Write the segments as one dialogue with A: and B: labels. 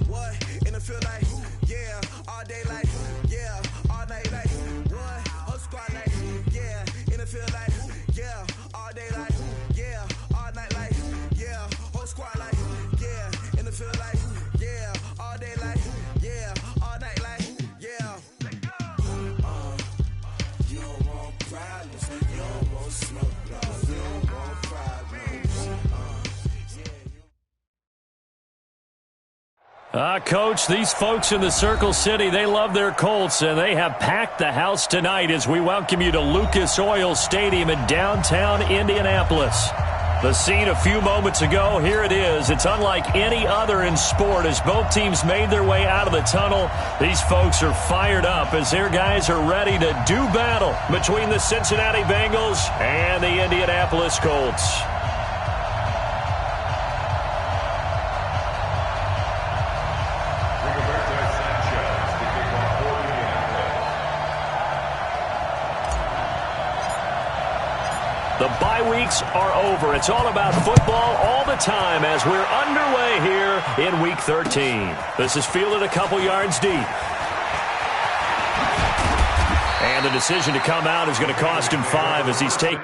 A: what? In the field like, yeah, all day like, yeah, all night like, what? Whole squad like, yeah, in the field like, yeah, all day like, yeah, all night like, yeah, whole squad like, yeah, in the field like, yeah, all day like, yeah, all night like, yeah. You don't want problems, you don't want smoke, you don't want problems.
B: Coach, these folks in the Circle City, they love their Colts, and they have packed the house tonight as we welcome you to Lucas Oil Stadium in downtown Indianapolis. The scene a few moments ago, here it is. It's unlike any other in sport as both teams made their way out of the tunnel. These folks are fired up as their guys are ready to do battle between the Cincinnati Bengals and the Indianapolis Colts. The bye weeks are over. It's all about football all the time as we're underway here in Week 13. This is fielded a couple yards deep. And the decision to come out is going to cost him 5 as he's taken.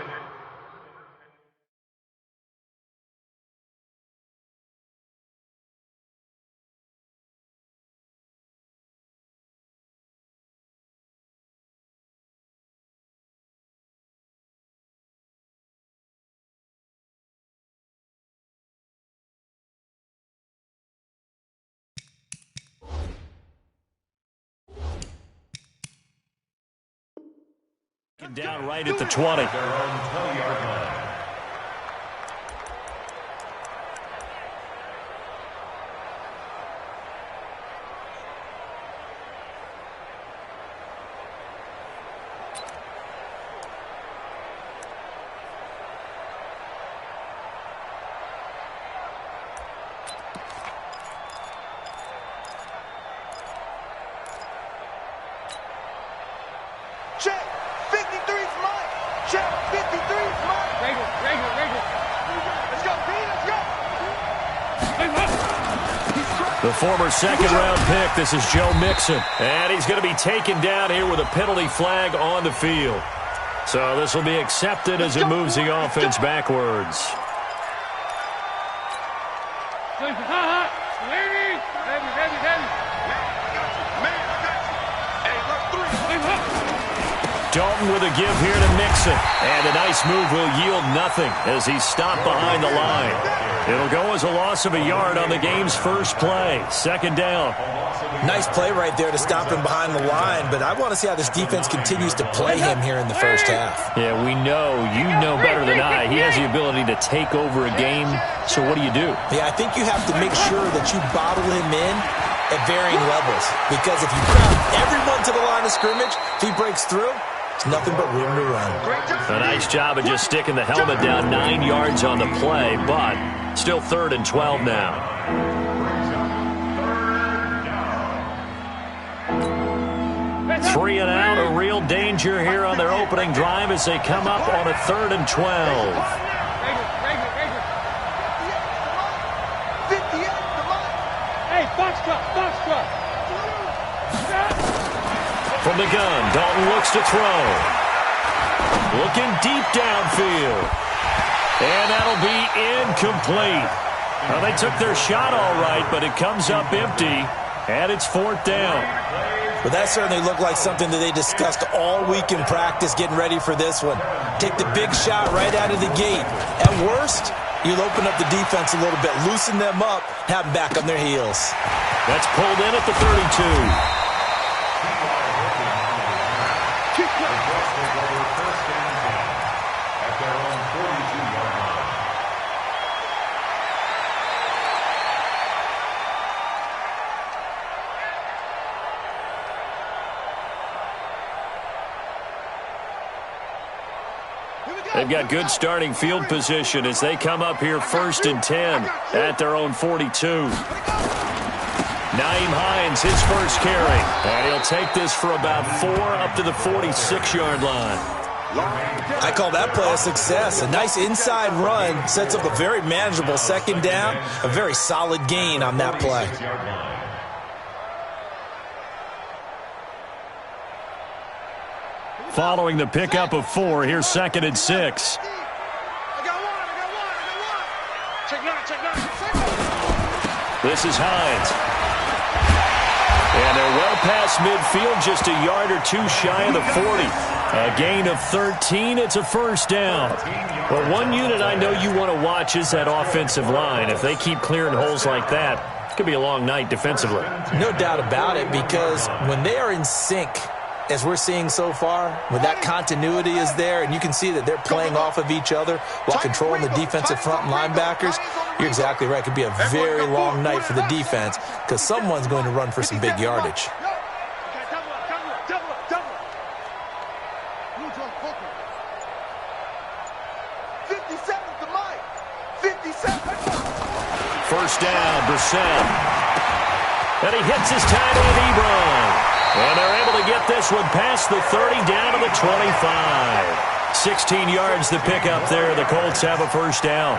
B: Down right at the 20.
A: Check! 53's mine! Check! 53's mine! Regular. Let's go, B, let's go!
B: The former second-round pick, this is Joe Mixon. And he's going to be taken down here with a penalty flag on the field. So this will be accepted as it moves the offense backwards. Dalton with a give here to Mixon. And a nice move will yield nothing as he's stopped behind the line. It'll go as a loss of a yard on the game's first play. Second down.
C: Nice play right there to stop him behind the line, but I want to see how this defense continues to play him here in the first half.
B: Yeah, we know, you know better than I, he has the ability to take over a game. So what do?
C: Yeah, I think you have to make sure that you bottle him in at varying levels, because if you crowd everyone to the line of scrimmage, if he breaks through, it's nothing but room to run.
B: A nice job of just sticking the helmet down 9 yards on the play, but still 3rd and 12 now. Three and out, a real danger here on their opening drive as they come up on a 3rd and 12. From the gun, Dalton looks to throw. Looking deep downfield. And that'll be incomplete. Well, they took their shot all right, but it comes up empty, and it's 4th down.
C: Well, that certainly looked like something that they discussed all week in practice getting ready for this one. Take the big shot right out of the gate. At worst, you'll open up the defense a little bit, loosen them up, have them back on their heels.
B: That's pulled in at the 32. They've got good starting field position as they come up here 1st and 10 at their own 42. Nyheim Hines, his first carry. And he'll take this for about 4 up to the 46-yard line.
C: I call that play a success. A nice inside run sets up a very manageable second down, a very solid gain on that play.
B: Following the pickup of 4, here's 2nd and 6. This is Hines. And they're well past midfield, just a yard or two shy of the 40. A gain of 13, it's a first down. Well, one unit I know you want to watch is that offensive line. If they keep clearing holes like that, it could be a long night defensively.
C: No doubt about it, because when they are in sync, as we're seeing so far, when that continuity is there, and you can see that they're playing off of each other while controlling the defensive front linebackers, you're exactly right. It could be a very long night for the defense because someone's going to run for some big yardage.
B: First down, Brissett. And he hits his tight end, Ebron. And they're able to get this one past the 30 down to the 25. 16 yards to pick up there. The Colts have a first down.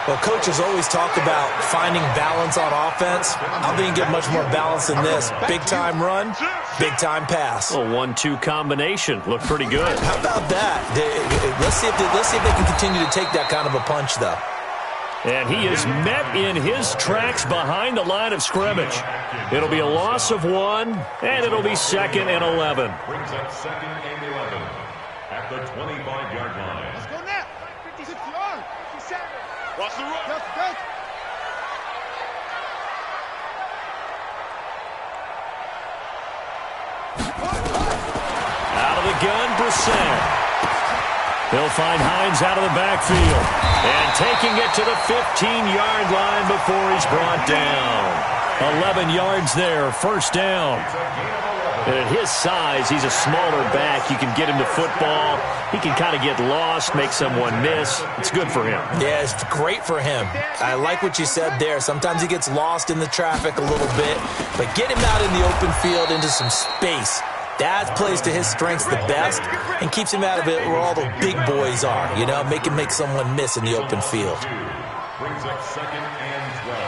C: Well, coaches always talk about finding balance on offense. I think you get much more balance than this. Big-time run, big-time pass.
B: A 1-2 combination. Looked pretty good.
C: How about that? Let's see if they can continue to take that kind of a punch, though.
B: And he is met in his tracks behind the line of scrimmage. It'll be a loss of 1, and it'll be 2nd and 11.
D: Brings up 2nd and 11 at the 25-yard line.
E: Let's go now. 56 yards. 57. Watch the run.
B: Out of the gun, Brissett. He'll find Hines out of the backfield. And taking it to the 15-yard line before he's brought down. 11 yards there, first down. And at his size, he's a smaller back. You can get him to football. He can kind of get lost, make someone miss. It's good for him.
C: Yeah, it's great for him. I like what you said there. Sometimes he gets lost in the traffic a little bit. But get him out in the open field into some space. That plays to his strengths the best and keeps him out of it where all the big boys are. You know, make someone miss in the open field.
D: Brings up 2nd and 12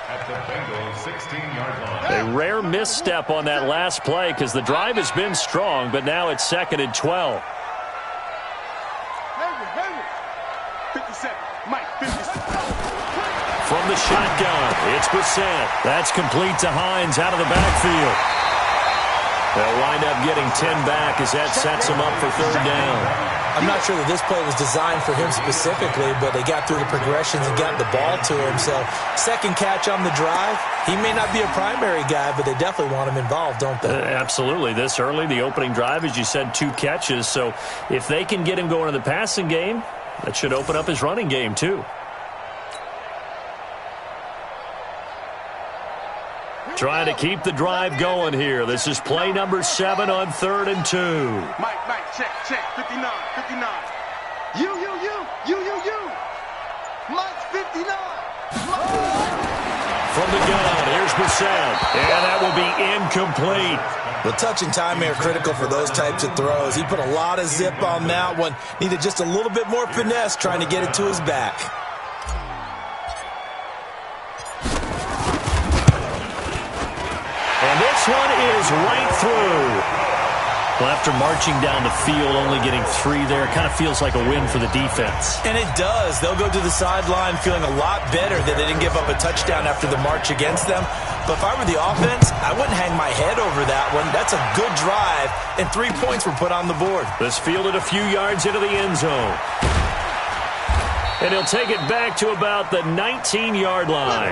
D: at the Bengals 16-yard line.
B: A rare misstep on that last play because the drive has been strong, but now it's 2nd and 12.
E: 57. Mike, 57.
B: From the shotgun, it's Brissett. That's complete to Hines out of the backfield. They'll wind up getting 10 back as that sets him up for third down.
C: I'm not sure that this play was designed for him specifically, but they got through the progressions and got the ball to him. So second catch on the drive. He may not be a primary guy, but they definitely want him involved, don't they?
B: Absolutely. This early, the opening drive, as you said, 2 catches. So if they can get him going in the passing game, that should open up his running game too. Trying to keep the drive going here. This is play number 7 on 3rd and 2.
E: Mike, check, 59. You. Mike, 59.
B: From the gun, here's Brissett. And that will be incomplete.
C: The touch and time are critical for those types of throws. He put a lot of zip on that one. Needed just a little bit more finesse trying to get it to his back.
B: And this one is right through. Well, after marching down the field, only getting 3 there, it kind of feels like a win for the defense.
C: And it does. They'll go to the sideline feeling a lot better that they didn't give up a touchdown after the march against them. But if I were the offense, I wouldn't hang my head over that one. That's a good drive, and 3 points were put on the board.
B: This fielded a few yards into the end zone. And he'll take it back to about the 19-yard line.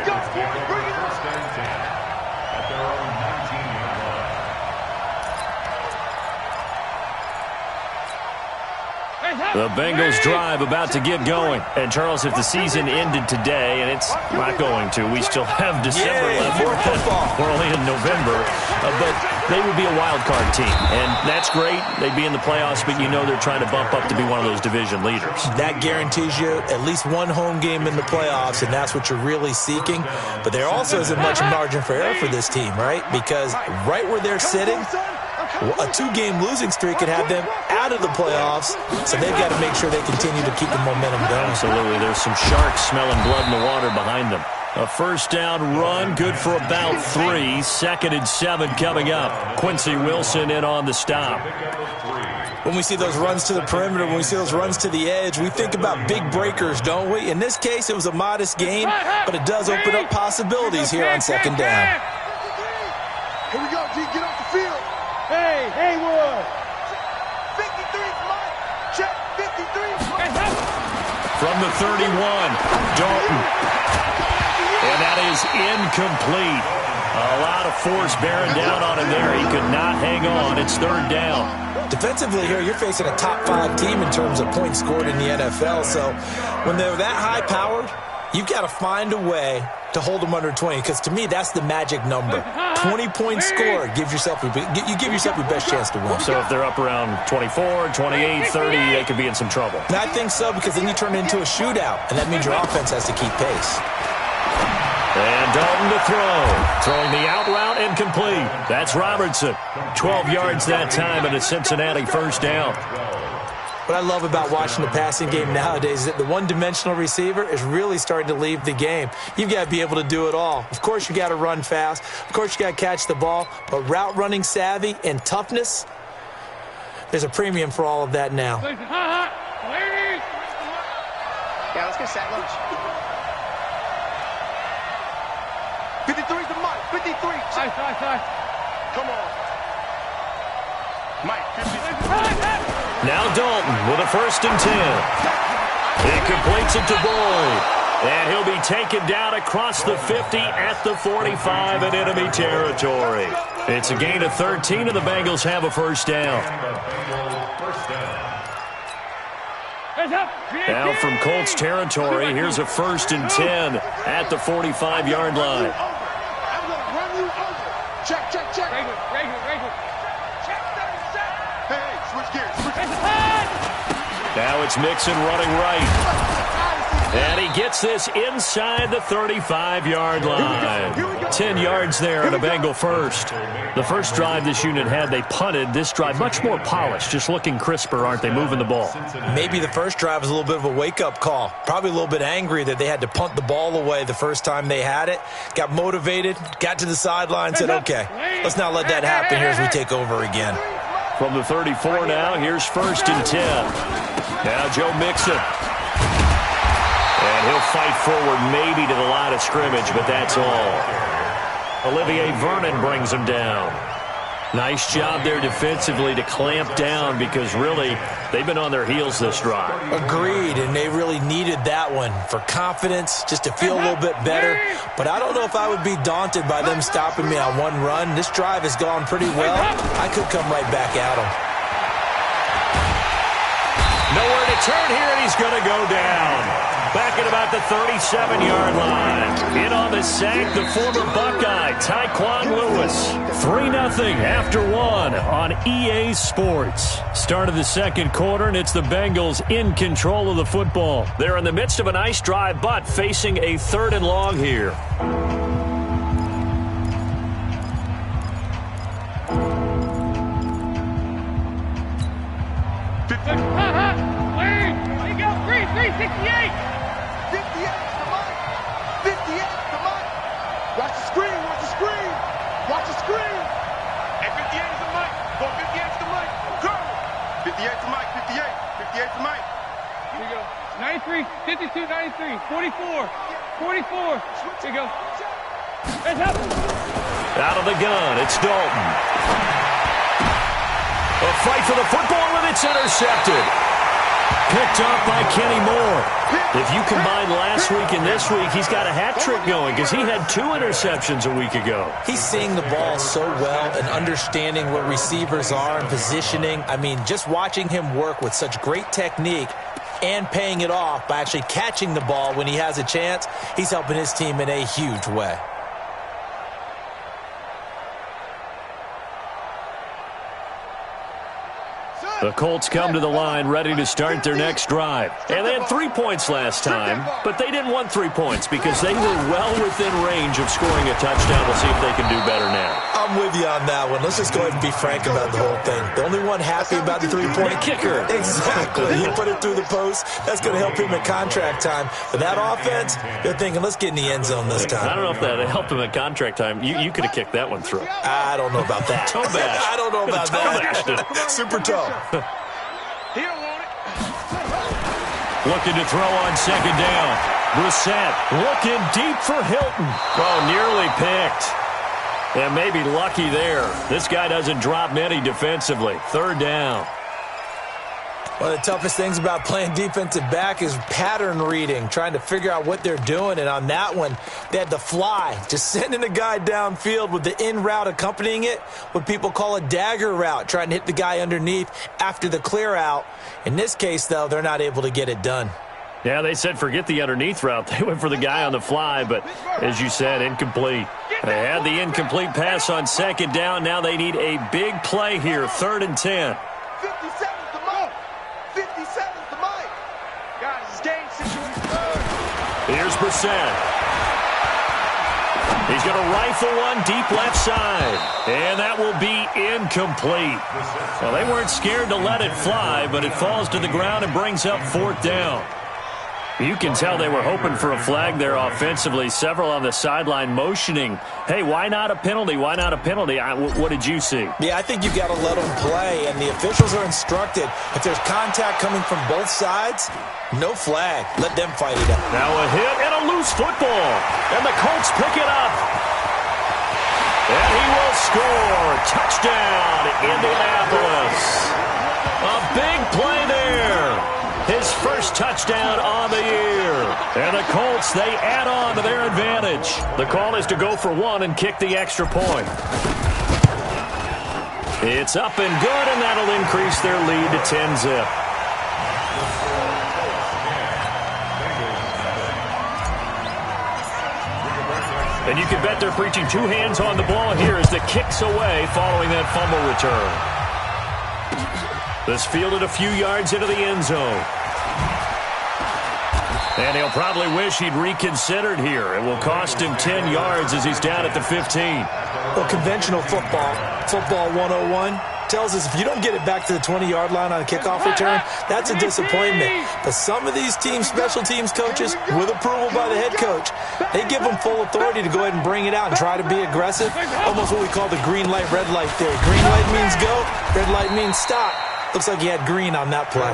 B: The Bengals drive about to get going. And, Charles, if the season ended today, and it's not going to, we still have December left.
C: More football.
B: We're only in November. But they would be a wild card team. And that's great. They'd be in the playoffs, but you know they're trying to bump up to be one of those division leaders. That
C: guarantees you at least one home game in the playoffs, and that's what you're really seeking. But there also isn't much margin for error for this team, right? Because right where they're sitting, A 2-game losing streak could have them out of the playoffs, so they've got to make sure they continue to keep the momentum going.
B: Absolutely. There's some sharks smelling blood in the water behind them. A first down run, good for about 3. 2nd and 7 coming up. Quincy Wilson in on the stop.
C: When we see those runs to the perimeter, when we see those runs to the edge, we think about big breakers, don't we? In this case, it was a modest gain, but it does open up possibilities here on 2nd down.
E: Here we go, G. Get off the field. Hey, Haywood. 53, Mike. Check, 53.
B: From the 31, Dalton. And that is incomplete. A lot of force bearing down on him there. He could not hang on. It's 3rd down.
C: Defensively here, you're facing a top-5 team in terms of points scored in the NFL. So when they're that high-powered, you've got to find a way to hold them under 20, because to me, that's the magic number. 20 points scored, you give yourself your best chance to win.
B: So if they're up around 24, 28, 30, they could be in some trouble.
C: And I think so, because then you turn it into a shootout, and that means your offense has to keep pace.
B: And Dalton to throw. Throwing the out route incomplete. That's Robertson. 12 yards that time and a Cincinnati first down.
C: What I love about watching the passing game nowadays is that the one-dimensional receiver is really starting to leave the game. You've got to be able to do it all. Of course, you got to run fast. Of course, you got to catch the ball. But route running savvy and toughness, there's a premium for all of that now.
E: Yeah, let's get set lunch. 53 to Mike. 53. Come on. Mike, 53.
B: Now Dalton with a 1st and 10. He completes it to Boyd. And he'll be taken down across the 50 at the 45 in enemy territory. It's a gain of 13, and the Bengals have a first down. Now from Colts territory, here's a 1st and 10 at the 45-yard line.
E: I'm going to run you over. Check. Regular. Check 37. Hey, switch gears.
B: Now it's Mixon running right. And he gets this inside the 35-yard line. 10 yards there on a Bengal first. The first drive this unit had, they punted. This drive, much more polished, just looking crisper, aren't they, moving the ball?
C: Maybe the first drive was a little bit of a wake-up call. Probably a little bit angry that they had to punt the ball away the first time they had it. Got motivated, got to the sideline, said, okay, let's not let that happen here as we take over again.
B: From the 34 now, here's 1st and 10. Now Joe Mixon. And he'll fight forward maybe to the line of scrimmage, but that's all. Olivier Vernon brings him down. Nice job there defensively to clamp down, because really they've been on their heels this drive.
C: Agreed, and they really needed that one for confidence, just to feel a little bit better. But I don't know if I would be daunted by them stopping me on one run. This drive has gone pretty well. I could come right back at them.
B: Nowhere to turn here, and he's going to go down. Back at about the 37-yard line. In on the sack, the former Buckeye, Tyquan Lewis. 3-0 after 1 on EA Sports. Start of the second quarter, and it's the Bengals in control of the football. They're in the midst of a nice drive, but facing a 3rd and long here.
E: Watch the screen. And 58 is the mic. Go 58 is the mic. Go. 58 to Mike. 58 to Mike.
F: Here we go. 93, 52, 93, 44, 44. Here we go. It's up.
B: Out of the gun, it's Dalton. A fight for the football, and it's intercepted. Picked up by Kenny Moore. If you combine last week and this week, he's got a hat trick going, because he had 2 interceptions a week ago.
C: He's seeing the ball so well and understanding where receivers are and positioning. I mean, just watching him work with such great technique and paying it off by actually catching the ball when he has a chance, he's helping his team in a huge way.
B: The Colts come to the line ready to start their next drive. And they had 3 points last time, but they didn't want 3 points because they were well within range of scoring a touchdown. We'll see if they can do better now.
C: I'm with you on that one. Let's just go ahead and be frank about the whole thing. The only one happy about the three-point
B: kicker.
C: Exactly. He put it through the post. That's going to help him at contract time. But that offense, they're thinking, let's get in the end zone this time.
B: I don't know if that helped him at contract time. You could have kicked that one through.
C: I don't know about that.
B: Toe bash.
C: I don't know about that. Super toe.
E: He don't want it.
B: Looking to throw on second down. Brissett looking deep for Hilton. Oh, nearly picked. And maybe lucky there. This guy doesn't drop many defensively. Third down.
C: One of the toughest things about playing defensive back is pattern reading, trying to figure out what they're doing. And on that one, they had the fly, just sending a guy downfield with the in route accompanying it, what people call a dagger route, trying to hit the guy underneath after the clear out. In this case, though, they're not able to get it done.
B: Yeah, they said forget the underneath route. They went for the guy on the fly, but as you said, incomplete. They had the incomplete pass on second down. Now they need a big play here, 3rd and 10.
E: 57's the mark. 57's the mark. Guys, it's game situation.
B: Here's Brissett. He's going to rifle one deep left side. And that will be incomplete. Well, they weren't scared to let it fly, but it falls to the ground and brings up 4th down. You can tell they were hoping for a flag there offensively. Several on the sideline motioning, hey, why not a penalty? Why not a penalty? What did you see?
C: Yeah, I think you've got to let them play, and the officials are instructed. If there's contact coming from both sides, no flag. Let them fight it out.
B: Now a hit and a loose football. And the Colts pick it up. And he will score. Touchdown, Indianapolis. A big play there. His first touchdown on the year. And the Colts, they add on to their advantage. The call is to go for one and kick the extra point. It's up and good, and that'll increase their lead to 10-zip. And you can bet they're preaching two hands on the ball here as the kick's away following that fumble return. This fielded a few yards into the end zone. And he'll probably wish he'd reconsidered here. It will cost him 10 yards as he's down at the 15.
C: Well, conventional football 101, tells us if you don't get it back to the 20-yard line on a kickoff return, that's a disappointment. But some of these teams, special teams coaches, with approval by the head coach, they give them full authority to go ahead and bring it out and try to be aggressive. Almost what we call the green light, red light theory. Green light means go, red light means stop. Looks like he had green on that play.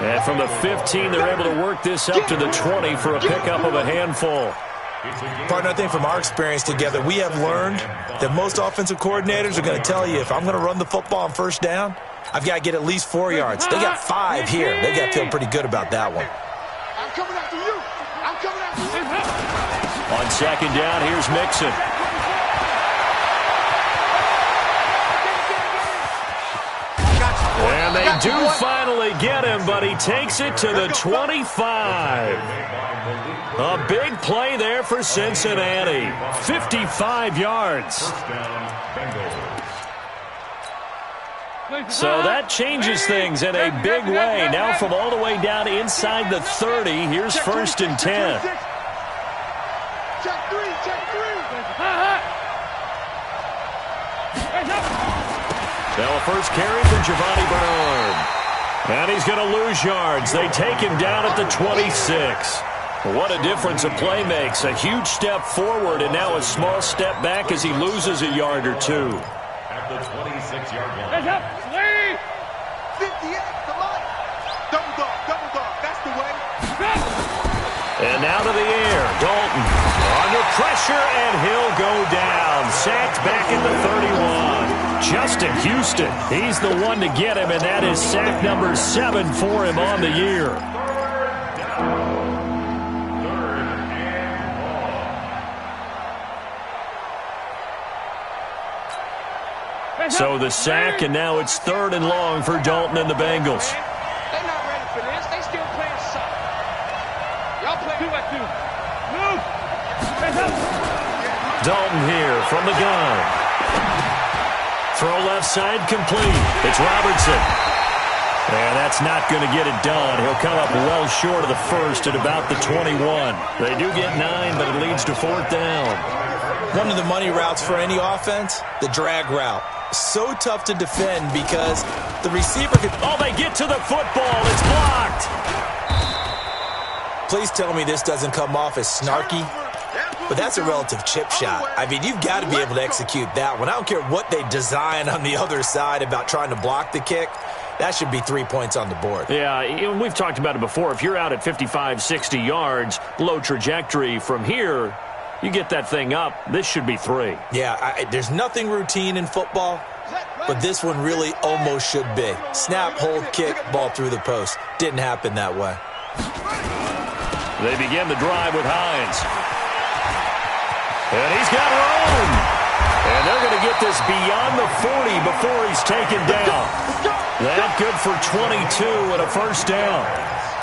B: And from the 15, they're able to work this up to the 20 for a pickup of a handful.
C: Partner, I think from our experience together, we have learned that most offensive coordinators are going to tell you, if I'm going to run the football on first down, I've got to get at least 4 yards. They got 5 here. They got to feel pretty good about that one.
E: I'm coming after you. I'm coming after you.
B: On second down, here's Mixon. And they do finally get him, but he takes it to the 25. A big play there for Cincinnati. 55 yards. So that changes things in a big way. Now from all the way down inside the 30, here's 1st and 10.
E: Check 3, check 3.
B: Now a first carry for Giovanni Bernard. And he's going to lose yards. They take him down at the 26. What a difference a play makes. A huge step forward and now a small step back as he loses a yard or two.
D: At the 26-yard line.
E: 58, the line. Double dog, that's the way.
B: And now to the air, Dalton under pressure, and he'll go down. Sacked back at the 31. Justin Houston, he's the one to get him, and that is sack number 7 for him on the year. So the sack, and now it's 3rd and long for Dalton and the Bengals.
F: They're not ready for this. They still playing soft. Y'all play 2-by-2. Move.
B: Dalton here from the gun. Throw left side complete. It's Robertson. And that's not going to get it done. He'll come up well short of the first at about the 21. They do get 9, but it leads to 4th down.
C: One of the money routes for any offense, the drag route. So tough to defend because the receiver could...
B: Oh, they get to the football. It's blocked.
C: Please tell me this doesn't come off as snarky. But that's a relative chip shot. I mean, you've got to be able to execute that one. I don't care what they design on the other side about trying to block the kick. That should be 3 points on the board.
B: Yeah, we've talked about it before. If you're out at 55, 60 yards, low trajectory from here, you get that thing up, this should be 3.
C: Yeah, there's nothing routine in football, but this one really almost should be. Snap, hold, kick, ball through the post. Didn't happen that way.
B: They begin the drive with Hines. And he's got room. And they're going to get this beyond the 40 before he's taken down. That good for 22 and a first down.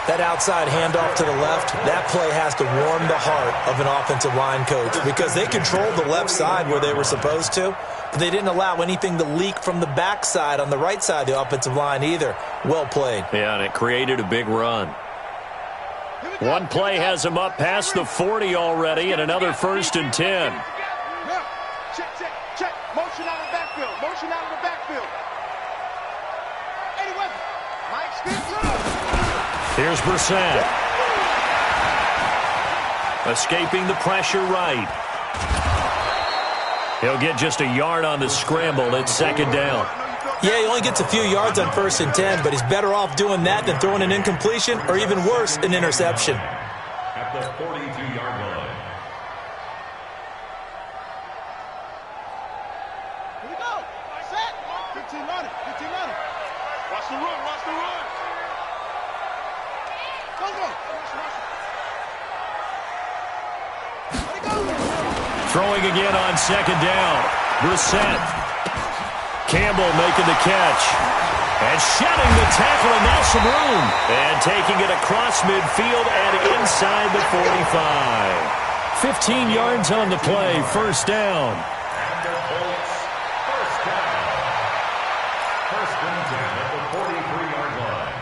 C: That outside handoff to the left, that play has to warm the heart of an offensive line coach because they controlled the left side where they were supposed to, but they didn't allow anything to leak from the backside on the right side of the offensive line either. Well played.
B: Yeah, and it created a big run. One play has him up past the 40 already and another 1st and 10.
E: Check, check, check. Motion out of the backfield. Motion out of the backfield. Eddie Weber. Mike Smith.
B: Here's Brissett. Escaping the pressure right. He'll get just a yard on the scramble. It's 2nd down.
C: Yeah, he only gets a few yards on 1st and 10, but he's better off doing that than throwing an incompletion or even worse, an interception.
D: At the 42-yard line.
E: Here we go. Set. 15 on it. 15 on it. Watch the run. Watch the run. Go, go. Let it go.
B: Throwing again on 2nd down. Brissett. Campbell making the catch. And shedding the tackle, and now some room. And taking it across midfield and inside the 45. 15 yards on the play, 1st down.
D: And the Colts, 1st down. 1st and 10 at the 43-yard line.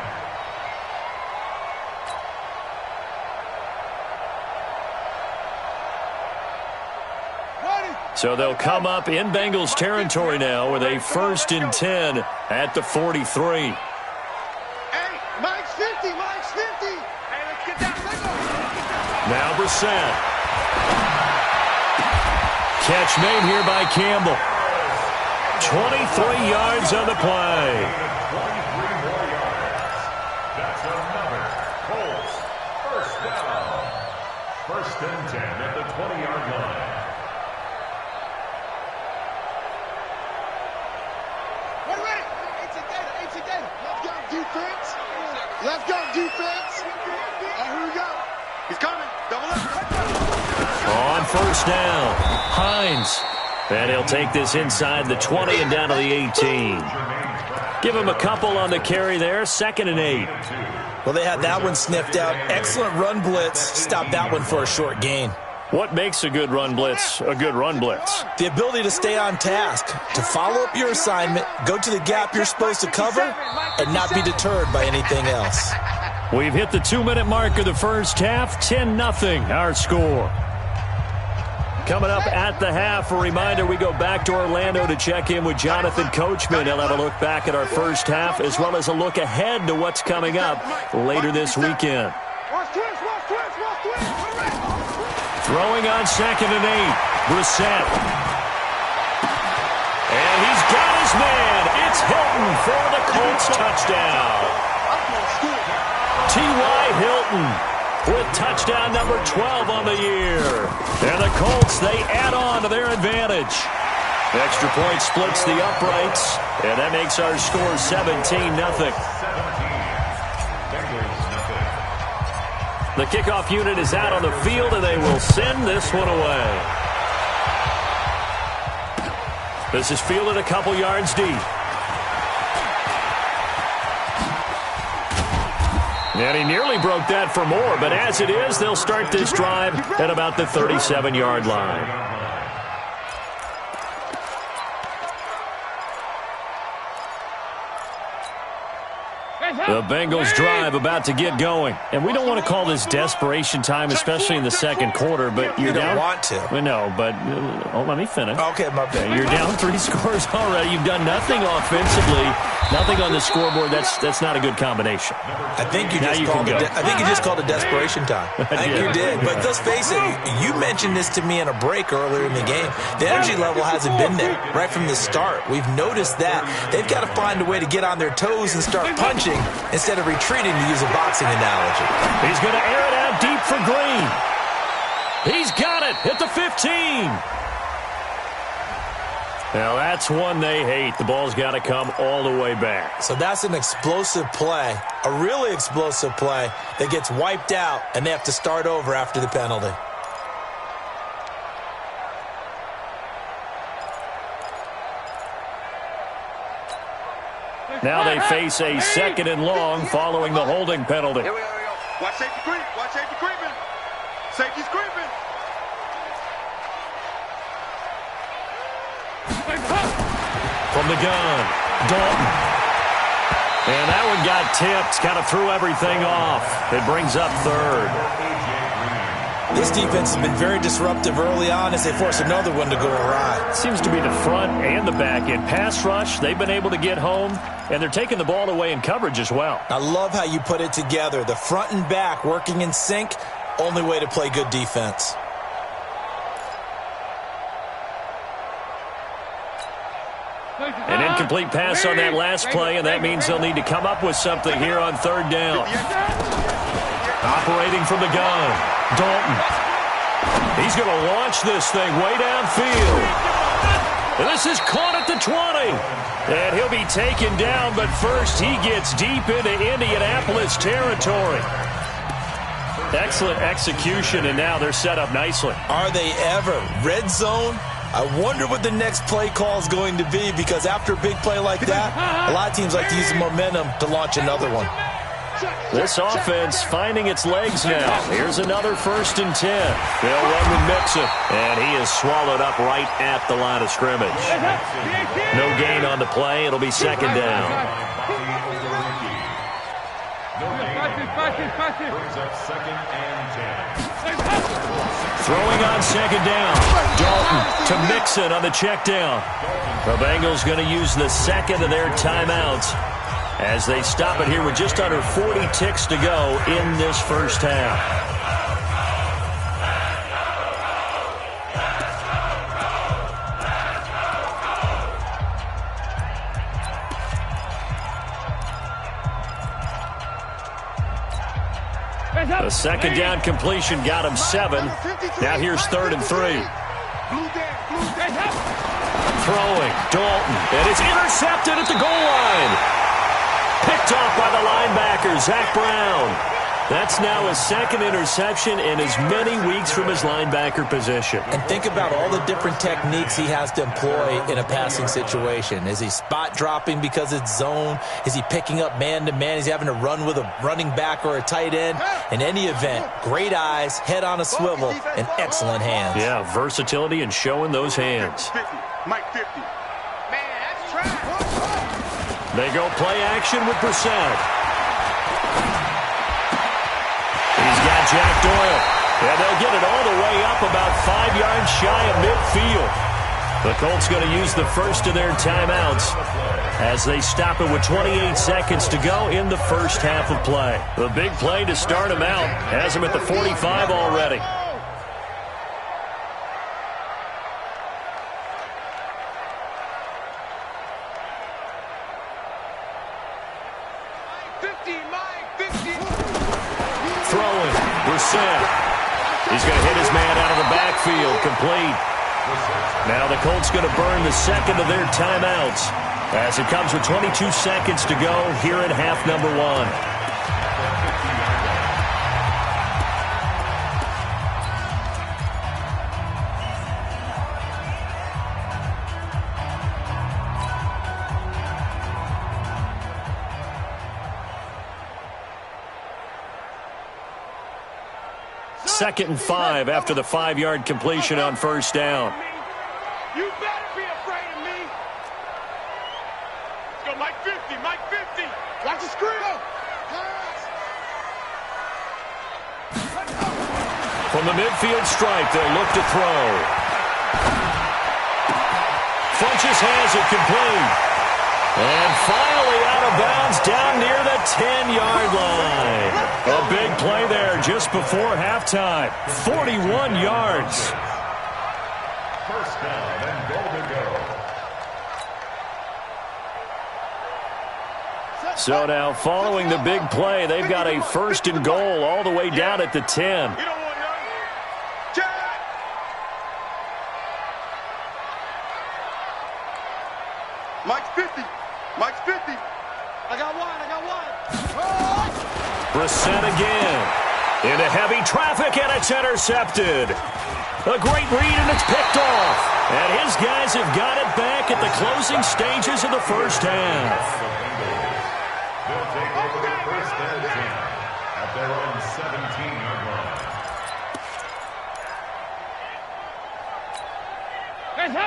B: So they'll come up in Bengals territory now with a 1st and 10 at the 43.
E: Hey, Mike's 50. Mike's 50. Hey, let's get that.
B: Now Brissett. Catch made here by Campbell. 23 yards on the play.
D: 23 more yards. That's another Colts 1st down. 1st and 10 at the 20-yard line.
E: Left guard defense. Here we go. He's coming. Double up.
B: On 1st down, Hines. And he'll take this inside the 20 and down to the 18. Give him a couple on the carry there. 2nd and 8.
C: Well, they had that one sniffed out. Excellent run blitz. Stopped that one for a short gain.
B: What makes a good run blitz a good run blitz?
C: The ability to stay on task, to follow up your assignment, go to the gap you're supposed to cover, and not be deterred by anything else.
B: We've hit the 2-minute mark of the first half. 10-0 our score. Coming up at the half, a reminder, we go back to Orlando to check in with Jonathan Coachman. He'll have a look back at our first half as well as a look ahead to what's coming up later this weekend. Throwing on 2nd and 8. Brissett. And he's got his man. It's Hilton for the Colts touchdown. T.Y. Hilton with touchdown number 12 on the year. And the Colts, they add on to their advantage. Extra point splits the uprights, and that makes our score 17-0. The kickoff unit is out on the field, and they will send this one away. This is fielded a couple yards deep. And he nearly broke that for more, but as it is, they'll start this drive at about the 37-yard line. The Bengals drive about to get going. And we don't want to call this desperation time, especially in the second quarter, but you're down.
C: You don't want to.
B: No, but let me finish.
C: Okay, my bad.
B: You're down 3 scores already. You've done nothing offensively, nothing on the scoreboard. That's not a good combination.
C: I think you just called it desperation time. I think you did. But let's face it, you mentioned this to me in a break earlier in the game. The energy level hasn't been there right from the start. We've noticed that. They've got to find a way to get on their toes and start punching instead of retreating, to use a boxing analogy.
B: He's going to air it out deep for Green. He's got it at the 15. Now, that's one they hate. The ball's got to come all the way back.
C: So that's an explosive play, a really explosive play that gets wiped out, and they have to start over after the penalty.
B: Now they face a 2nd and long following the holding penalty.
E: Here we go. Watch safety creep. Watch safety creeping. Safety's creeping.
B: From the gun, Dalton. And that one got tipped, kind of threw everything off. It brings up 3rd.
C: This defense has been very disruptive early on as they force another one to go awry.
B: Seems to be the front and the back. In pass rush, they've been able to get home, and they're taking the ball away in coverage as well.
C: I love how you put it together. The front and back working in sync, only way to play good defense.
B: An incomplete pass on that last play, and that means they'll need to come up with something here on 3rd down. Operating from the gun, Dalton. He's going to launch this thing way downfield. And this is caught at the 20. And he'll be taken down, but first he gets deep into Indianapolis territory. Excellent execution, and now they're set up nicely.
C: Are they ever? Red zone? I wonder what the next play call is going to be, because after a big play like that, a lot of teams like to use the momentum to launch another one.
B: This offense finding its legs now. Here's another 1st and 10. They'll run with Mixon, and he is swallowed up right at the line of scrimmage. No gain on the play. It'll be 2nd down.
D: Brings up 2nd and 10.
B: Throwing on 2nd down. Dalton to Mixon on the check down. The Bengals going to use the 2nd of their timeouts as they stop it here with just under 40 ticks to go in this first half. The 2nd down completion got him 7. Now here's 3rd and 3. Throwing, Dalton, and it's intercepted at the goal line. Picked off by the linebacker, Zach Brown. That's now his 2nd interception in as many weeks from his linebacker position.
C: And think about all the different techniques he has to employ in a passing situation. Is he spot dropping because it's zone? Is he picking up man-to-man? Is he having to run with a running back or a tight end? In any event, great eyes, head on a swivel, and excellent hands.
B: Yeah, versatility and showing those hands.
E: 50. Mike 50. Man, that's trash.
B: They go play action with Brissett. He's got Jack Doyle. And they'll get it all the way up about 5 yards shy of midfield. The Colts going to use the first of their timeouts as they stop it with 28 seconds to go in the first half of play. The big play to start him out has him at the 45 already. Throwing, Brissett. He's going to hit his man out of the backfield, complete. Now the Colts going to burn the 2nd of their timeouts as it comes with 22 seconds to go here in half number 1. Second and 5 after the 5-yard completion on first down.
E: You better be afraid of me. go, Mike 50, Mike 50. Watch the screen.
B: From the midfield stripe, they'll look to throw. Funches has it complete. And finally out of bounds down near the 10-yard line. A big play there just before halftime. 41 yards.
D: First down and goal to go.
B: So now following the big play, they've got a first and goal all the way down at the 10.
E: Mike's 50. Mike's 50. I got one.
B: Brissett again. Into heavy traffic, and it's intercepted. A great read, and it's picked off. And his guys have got it back at the closing stages of the first half.
D: They'll take over the first and 10 at their own 17-yard line.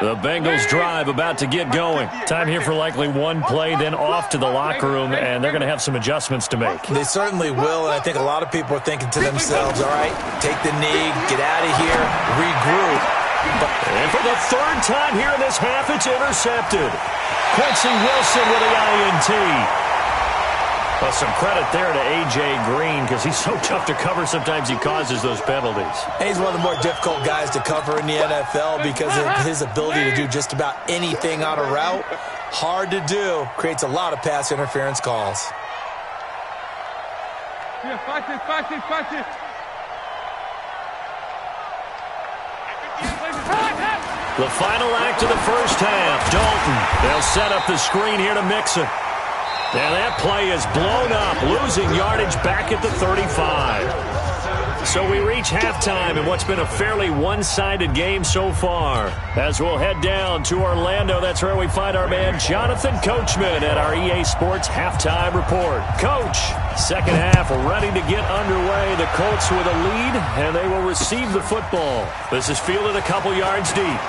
B: The Bengals drive about to get going. Time here for likely one play, then off to the locker room, and they're going to have some adjustments to make.
C: They certainly will, and I think a lot of people are thinking to themselves, all right, take the knee, get out of here, regroup.
B: And for the third time here in this half, it's intercepted. Quincy Wilson with the INT. Well, some credit there to A.J. Green because he's so tough to cover. Sometimes he causes those penalties.
C: And he's one of the more difficult guys to cover in the NFL because of his ability to do just about anything on a route. Hard to do. Creates a lot of pass interference calls.
F: Yeah, fight it.
B: The final act of the first half. Dalton. They'll set up the screen here to Mixon. And that play is blown up, losing yardage back at the 35. So we reach halftime in what's been a fairly one-sided game so far. As we'll head down to Orlando, that's where we find our man Jonathan Coachman at our EA Sports Halftime Report. Coach, second half ready to get underway. The Colts with a lead, and they will receive the football. This is fielded a couple yards deep.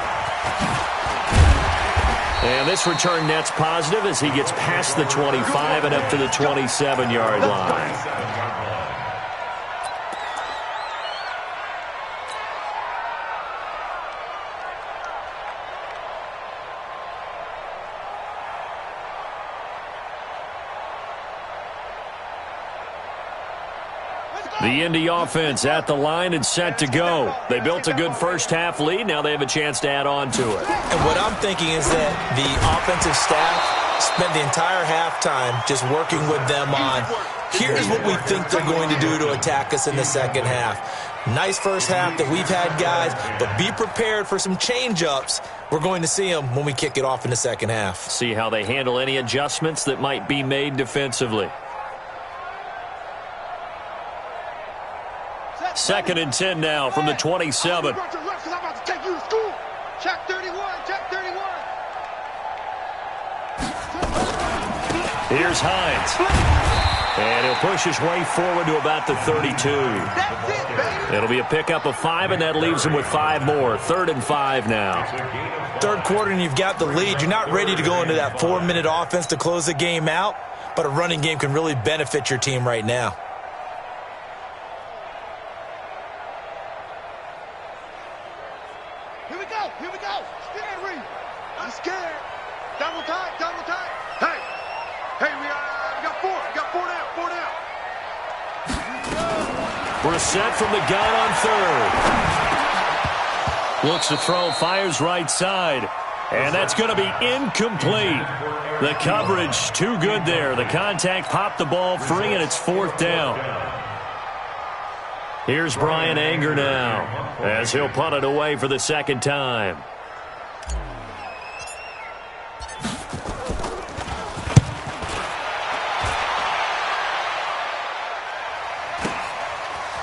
B: And this return net's positive as he gets past the 25 and up to the 27-yard line. The Indy offense at the line and set to go. They built a good first-half lead. Now they have a chance to add on to it.
C: And what I'm thinking is that the offensive staff spent the entire halftime just working with them on, here's what we think they're going to do to attack us in the second half. Nice first half that we've had, guys, but be prepared for some change-ups. We're going to see them when we kick it off in the second half.
B: See how they handle any adjustments that might be made defensively. Second and 10 now from the 27.
E: I'm about to take you to school. Check 31.
B: Here's Hines. And he'll push his way forward to about the 32.
E: That's it, baby.
B: It'll be a pickup of 5, and that leaves him with 5 more. 3rd and 5 now.
C: Third quarter, and you've got the lead. You're not ready to go into that 4-minute offense to close the game out, but a running game can really benefit your team right now.
E: Here we go. Scared, Reed. I'm scared. Double tight. Hey, we got 4. We got 4 down.
B: Brissett from the gun on 3rd. Looks to throw, fires right side. And that's going to be incomplete. The coverage too good there. The contact popped the ball free, and it's 4th down. Here's Brian Anger now as he'll punt it away for the second time.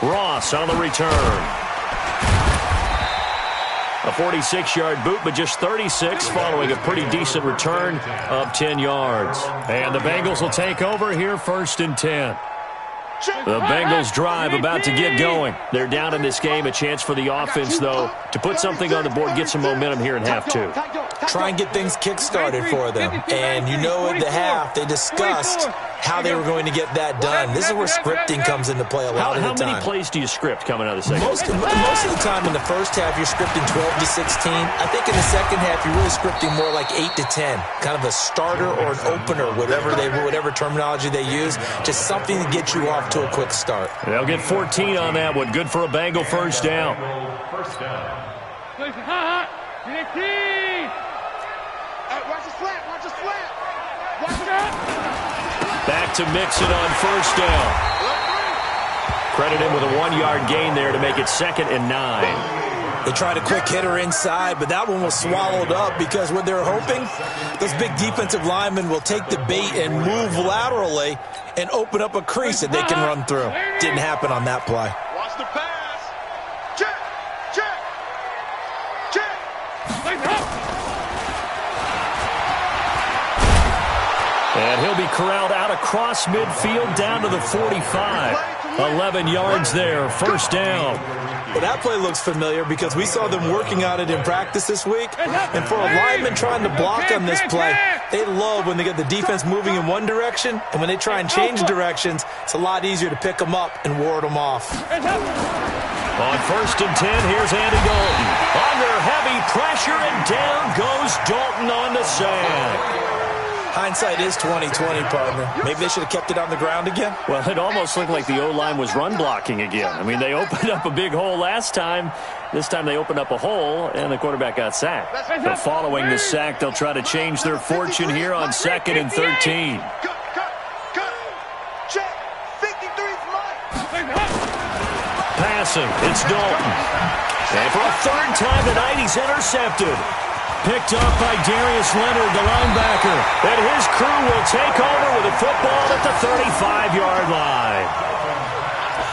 B: Ross on the return. A 46-yard boot, but just 36 following a pretty decent return of 10 yards. And the Bengals will take over here 1st and 10. The Bengals drive about to get going. They're down in this game. A chance for the offense, though, to put something on the board, get some momentum here in half 2.
C: try and get things kick-started for them. And you know at the half, they discussed how they were going to get that done. This is where scripting comes into play a lot of the time.
B: How many plays do you script coming out of the second?
C: Most of the time in the first half, you're scripting 12 to 16. I think in the second half, you're really scripting more like 8 to 10. Kind of a starter or an opener, whatever terminology they use. Just something to get you off to a quick start.
B: They'll get 14 on that one. Good for a Bengal first down.
D: First down.
E: Watch the slant. Watch the slant. Watch it.
B: Back to Mixon on first down. Credit him with a 1-yard gain there to make it 2nd and 9.
C: They tried a quick hitter inside, but that one was swallowed up because what they're hoping, those big defensive linemen will take the bait and move laterally and open up a crease that they can run through. Didn't happen on that play.
E: Watch the pass. Check.
B: And he'll be corralled out across midfield down to the 45. 11 yards there, first down.
C: Well, that play looks familiar because we saw them working on it in practice this week. And for a lineman trying to block on this play, they love when they get the defense moving in one direction. And when they try and change directions, it's a lot easier to pick them up and ward them off.
B: On first and 10, here's Andy Dalton. Under heavy pressure, and down goes Dalton on the sack.
C: Hindsight is 20/20, partner. Maybe they should have kept it on the ground again.
B: Well, it almost looked like the O-line was run blocking again. I mean, they opened up a big hole last time. This time they opened up a hole, and the quarterback got sacked. But following the sack, they'll try to change their fortune here on 2nd and 13.
E: Check. 53's mine.
B: Passing, it's Dalton. And for a 3rd time tonight, he's intercepted. Picked up by Darius Leonard, the linebacker. And his crew will take over with a football at the 35-yard line.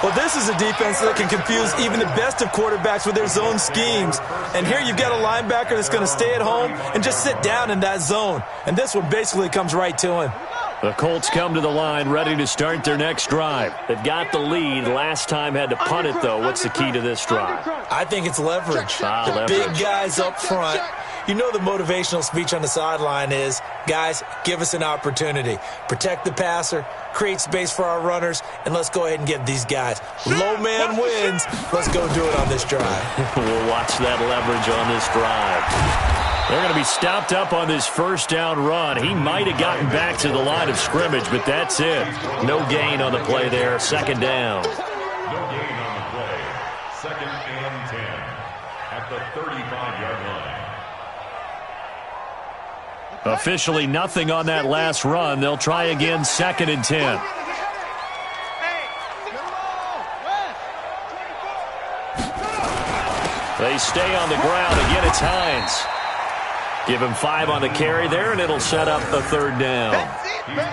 C: Well, this is a defense that can confuse even the best of quarterbacks with their zone schemes. And here you've got a linebacker that's going to stay at home and just sit down in that zone. And this one basically comes right to him.
B: The Colts come to the line ready to start their next drive. They've got the lead. Last time had to punt it, though. What's the key to this drive?
C: I think it's leverage.
B: Leverage.
C: Big guys up front. You know the motivational speech on the sideline is, guys, give us an opportunity. Protect the passer, create space for our runners, and let's go ahead and get these guys. Low man wins. Let's go do it on this drive.
B: We'll watch that leverage on this drive. They're going to be stopped up on this first down run. He might have gotten back to the line of scrimmage, but that's it. No gain on the play there. 2nd down.
D: No gain on the play. 2nd and 10 at the 35-yard line.
B: Officially nothing on that last run. They'll try again 2nd and 10. They stay on the ground. Again, it's Hines. Give him 5 on the carry there, and it'll set up the 3rd down.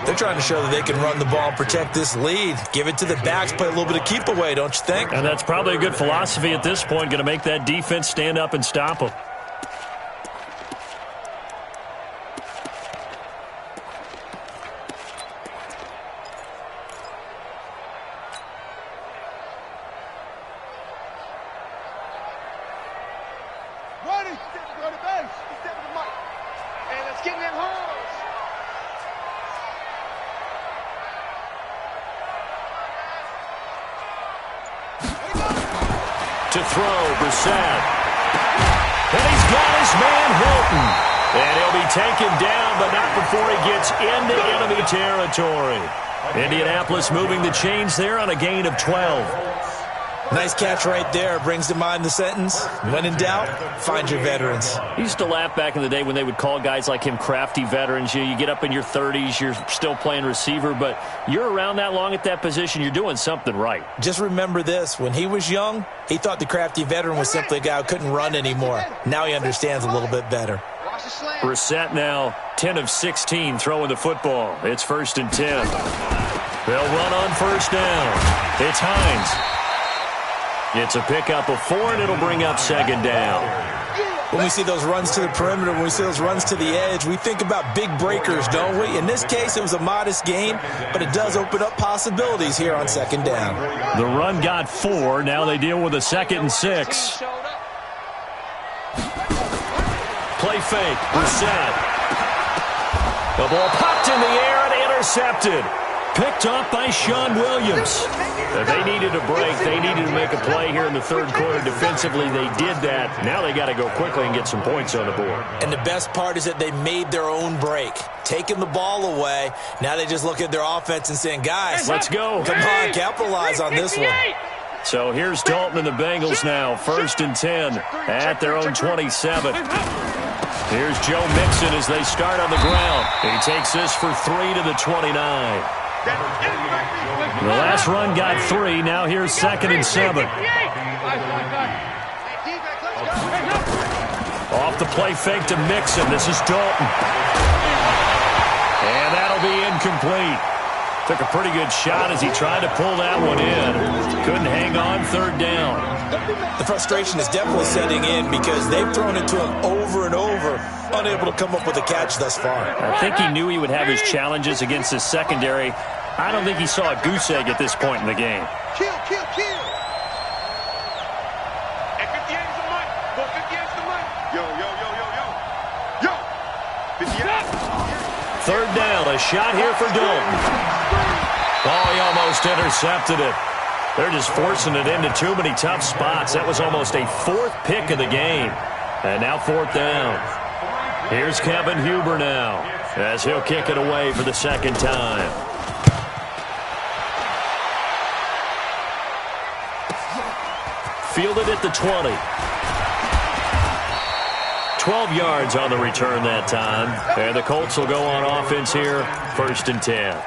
C: They're trying to show that they can run the ball and protect this lead. Give it to the backs, play a little bit of keep away, don't you think?
B: And that's probably a good philosophy at this point, going to make that defense stand up and stop them. To throw, Brissett. And he's got his man, Hilton. And he'll be taken down, but not before he gets into enemy territory. Indianapolis moving the chains there on a gain of 12.
C: Nice catch right there. Brings to mind the sentence, when in doubt, find your veterans.
B: I used to laugh back in the day when they would call guys like him crafty veterans. You get up in your 30s, you're still playing receiver, but you're around that long at that position, you're doing something right.
C: Just remember this. When he was young, he thought the crafty veteran was simply a guy who couldn't run anymore. Now he understands a little bit better.
B: Brissett now 10 of 16 throwing the football. It's 1st and 10. They'll run on first down. It's Hines. It's a pickup of 4, and it'll bring up 2nd down.
C: When we see those runs to the perimeter, when we see those runs to the edge, we think about big breakers, don't we? In this case, it was a modest gain, but it does open up possibilities here on 2nd down.
B: The run got 4. Now they deal with a 2nd and 6. Play fake. Brissett. The ball popped in the air and intercepted. Picked off by Sean Williams. They needed a break. They needed to make a play here in the third quarter. Defensively, they did that. Now they got to go quickly and get some points on the board.
C: And the best part is that they made their own break. Taking the ball away. Now they just look at their offense and saying, guys,
B: let's go.
C: Come on, capitalize on this one.
B: So here's Dalton and the Bengals now. 1st and 10 at their own 27. Here's Joe Mixon as they start on the ground. He takes this for 3 to the 29. The last run got 3. Now here's 2nd and 7. Off the play fake to Mixon. This is Dalton. And that'll be incomplete. Took a pretty good shot as he tried to pull that one in. Couldn't hang on. 3rd down.
C: The frustration is definitely setting in because they've thrown it to him over and over, unable to come up with a catch thus far.
B: I think he knew he would have his challenges against his secondary. I don't think he saw a goose egg at this point in the game.
E: Kill, kill, kill. And 58 is the money. Go 58 is the money. Yo, yo, yo, yo, yo. Yo. 58.
B: 3rd down. A shot here for Dalton. Oh, he almost intercepted it. They're just forcing it into too many tough spots. That was almost a 4th pick of the game. And now 4th down. Here's Kevin Huber now as he'll kick it away for the 2nd time. Fielded at the 20. 12 yards on the return that time. And the Colts will go on offense here. 1st and 10.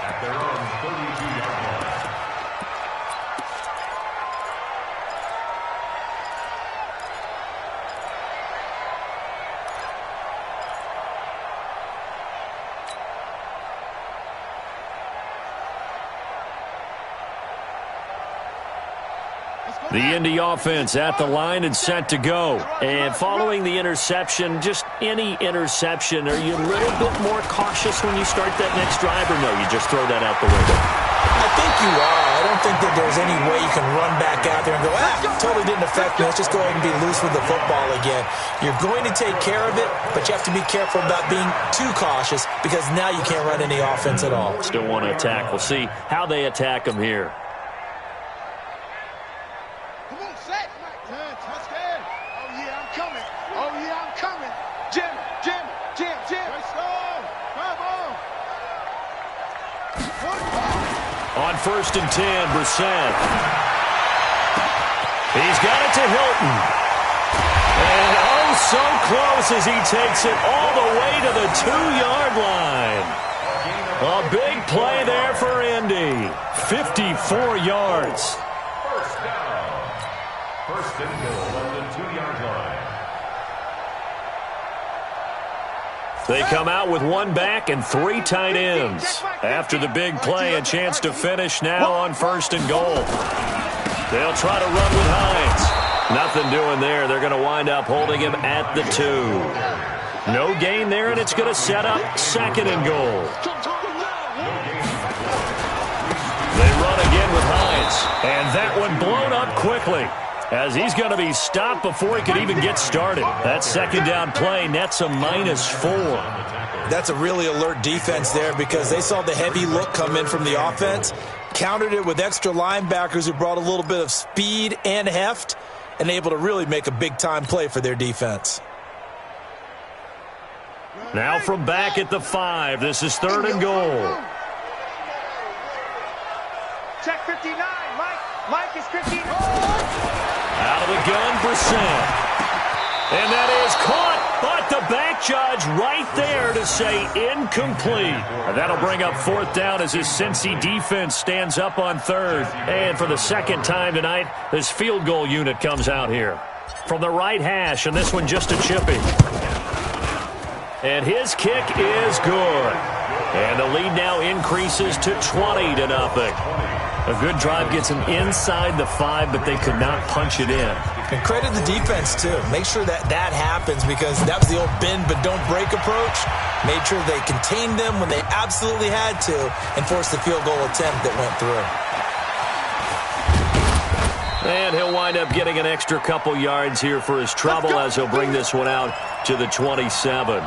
B: The Indy offense at the line and set to go. And following the interception, just any interception, are you a little bit more cautious when you start that next drive, or no, you just throw that out the window?
C: I think you are. I don't think that there's any way you can run back out there and go, totally didn't affect me. Let's just go ahead and be loose with the football again. You're going to take care of it, but you have to be careful about being too cautious because now you can't run any offense at all.
B: Still want to attack. We'll see how they attack them here. On 1st and 10, Brissett. He's got it to Hilton. And oh, so close as he takes it all the way to the 2-yard line. A big play there for Indy. 54 yards.
D: 1st down. 1st and goal on the 2-yard line.
B: They come out with 1 back and 3 tight ends. After the big play, a chance to finish now on 1st and goal. They'll try to run with Hines. Nothing doing there. They're going to wind up holding him at the 2. No gain there, and it's going to set up 2nd and goal. They run again with Hines. And that one blown up quickly, as he's going to be stopped before he could even get started. That 2nd down play nets a -4.
C: That's a really alert defense there because they saw the heavy look come in from the offense, countered it with extra linebackers who brought a little bit of speed and heft, and able to really make a big-time play for their defense.
B: Now from back at the 5, this is 3rd and goal.
E: Check 59, Mike is 59.
B: Out of the gun, Brissett. And that is caught, but the back judge right there to say incomplete. And that'll bring up 4th down as his Cincy defense stands up on 3rd. And for the 2nd time tonight, this field goal unit comes out here. From the right hash, and this one just a chippy. And his kick is good. And the lead now increases to 20-0. A good drive gets them inside the 5, but they could not punch it in.
C: And credit the defense, too. Make sure that happens because that was the old bend but don't break approach. Made sure they contained them when they absolutely had to and forced the field goal attempt that went through.
B: And he'll wind up getting an extra couple yards here for his trouble as he'll bring this one out to the 27.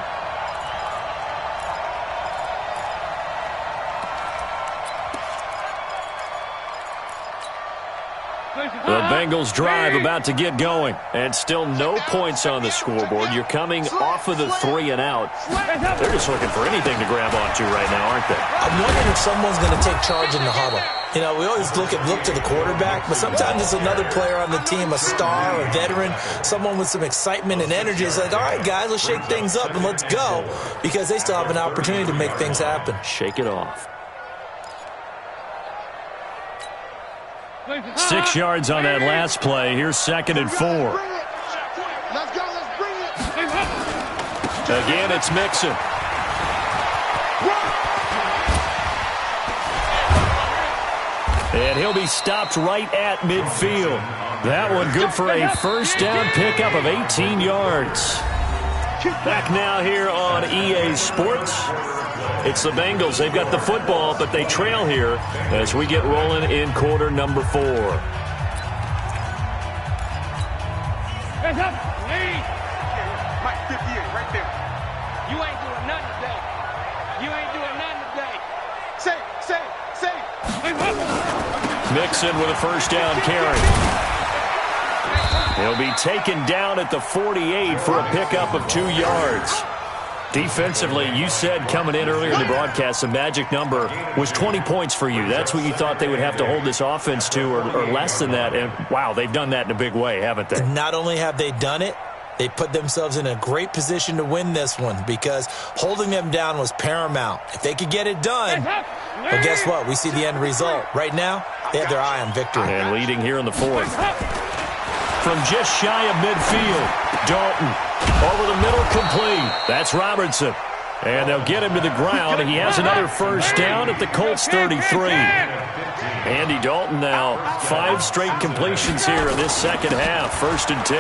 B: The Bengals drive about to get going, and still no points on the scoreboard. You're coming off of the 3 and out. They're just looking for anything to grab onto right now, aren't they?
C: I'm wondering if someone's going to take charge in the huddle. You know, we always look to the quarterback, but sometimes it's another player on the team, a star, a veteran, someone with some excitement and energy. It's like, all right, guys, let's shake things up and let's go, because they still have an opportunity to make things happen.
B: Shake it off. 6 yards on that last play. Here's 2nd and 4.
E: Let's go, let's bring it.
B: Again, it's Mixon. And he'll be stopped right at midfield. That one good for a first down pickup of 18 yards. Back now here on EA Sports. It's the Bengals. They've got the football, but they trail here as we get rolling in quarter number 4.
F: Hands up. Lead.
E: Mike, 58, right there.
F: You ain't doing nothing today. You ain't doing nothing today.
E: Say.
F: Hands up.
B: Mixon with a first down carry. He'll be taken down at the 48 for a pickup of 2 yards. Defensively, you said coming in earlier in the broadcast, the magic number was 20 points for you. That's what you thought they would have to hold this offense to, or less than that. And, wow, they've done that in a big way, haven't they?
C: Not only have they done it, they put themselves in a great position to win this one, because holding them down was paramount. If they could get it done, well, guess what? We see the end result. Right now, they have their eye on victory.
B: And leading here in the 4th. From just shy of midfield, Dalton over the middle, complete. That's Robertson. And they'll get him to the ground. He has another first down at the Colts 33. Andy Dalton now 5 straight completions here in this second half. 1st and 10.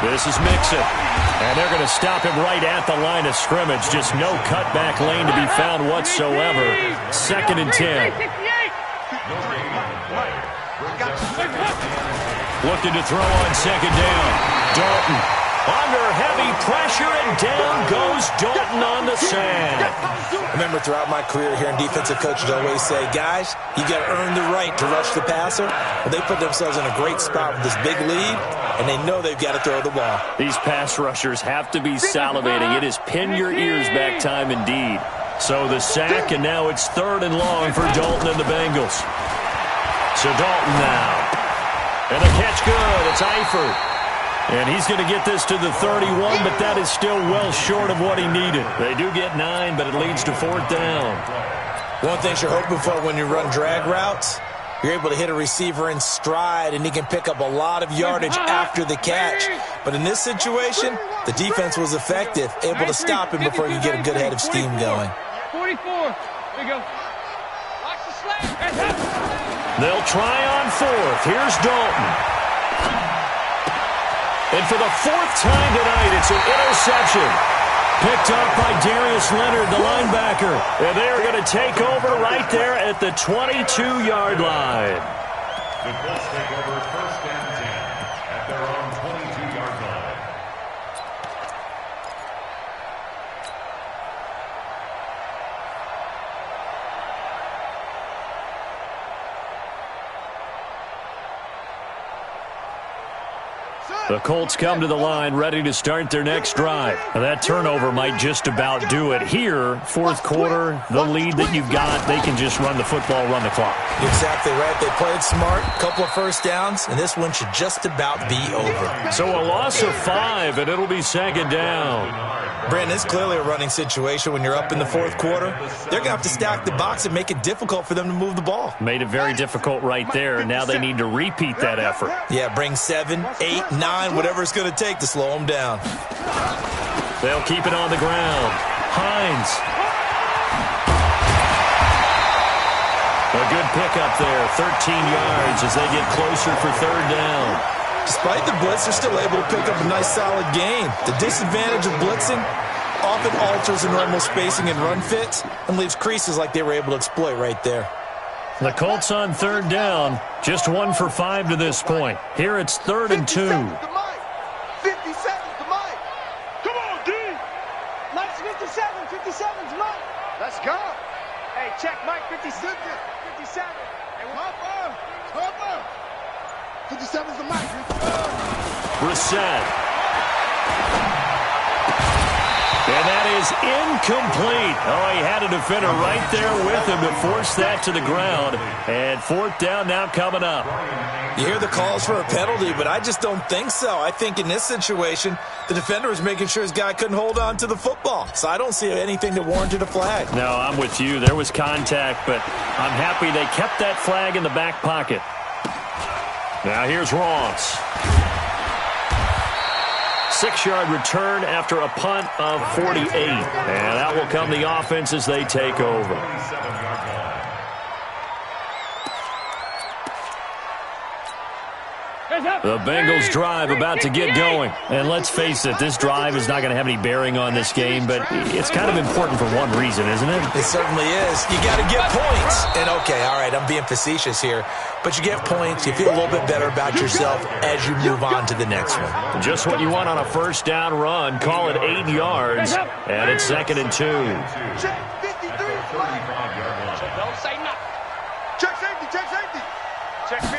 B: This is Mixon. And they're going to stop him right at the line of scrimmage. Just no cutback lane to be found whatsoever. 2nd and 10. Looking to throw on 2nd down. Dalton under heavy pressure, and down goes Dalton on the sand.
C: I remember throughout my career here in defensive coaches always say, guys, you got to earn the right to rush the passer. Well, they put themselves in a great spot with this big lead, and they know they've got to throw the ball.
B: These pass rushers have to be salivating. It is pin your ears back time indeed. So the sack, and now it's 3rd and long for Dalton and the Bengals. So Dalton now. And the catch good. It's Eifert. And he's going to get this to the 31, but that is still well short of what he needed. They do get 9, but it leads to 4th down.
C: One thing you're hoping for when you run drag routes, you're able to hit a receiver in stride, and he can pick up a lot of yardage after the catch. But in this situation, the defense was effective, able to stop him before he could get a good head of steam going.
F: 44. There you go. Watch the slap.
B: They'll try on 4th. Here's Dalton. And for the 4th time tonight, it's an interception. Picked up by Darius Leonard, the linebacker. And they are going to take over right there at the 22-yard line.
D: The Colts take over 1st and 10 at their own 22-yard line.
B: The Colts come to the line ready to start their next drive. Now that turnover might just about do it. Here, 4th quarter, the lead that you've got, they can just run the football, run the clock.
C: Exactly right. They played smart, a couple of first downs, and this one should just about be over.
B: So a loss of 5, and it'll be 2nd down.
C: Brandon, it's clearly a running situation when you're up in the 4th quarter. They're going to have to stack the box and make it difficult for them to move the ball.
B: Made it very difficult right there. Now they need to repeat that effort.
C: Yeah, bring 7, 8, 9, whatever it's going to take to slow them down.
B: They'll keep it on the ground. Hines. A good pickup there. 13 yards as they get closer for 3rd down.
C: Despite the blitz, they're still able to pick up a nice solid gain. The disadvantage of blitzing often alters the normal spacing and run fits and leaves creases like they were able to exploit right there.
B: The Colts on 3rd down. Just 1 for 5 to this point. Here it's 3rd and 2.
E: 50 seconds to Mike. Come on, D. Let's go. Hey, check Mike, 57. 57. Hey, Harper. 57's the Mike.
B: Brissett. And that is incomplete. Oh, he had a defender right there with him to force that to the ground. And fourth down now coming up.
C: You hear the calls for a penalty, but I just don't think so. I think in this situation, the defender was making sure his guy couldn't hold on to the football. So I don't see anything that warranted a flag.
B: No, I'm with you. There was contact, but I'm happy they kept that flag in the back pocket. Now here's Ross. 6-yard return after a punt of 48. And that will come the offense as they take over. The Bengals drive about to get going. And let's face it, this drive is not going to have any bearing on this game, but it's kind of important for one reason, isn't it?
C: It certainly is. You got to get points. And okay, all right, I'm being facetious here, but you get points, you feel a little bit better about yourself as you move on to the next one.
B: Just what you want on a first down run. Call it 8 yards, and it's 2nd and 2.
E: Check 53. Don't say nothing. Check safety. Check 53.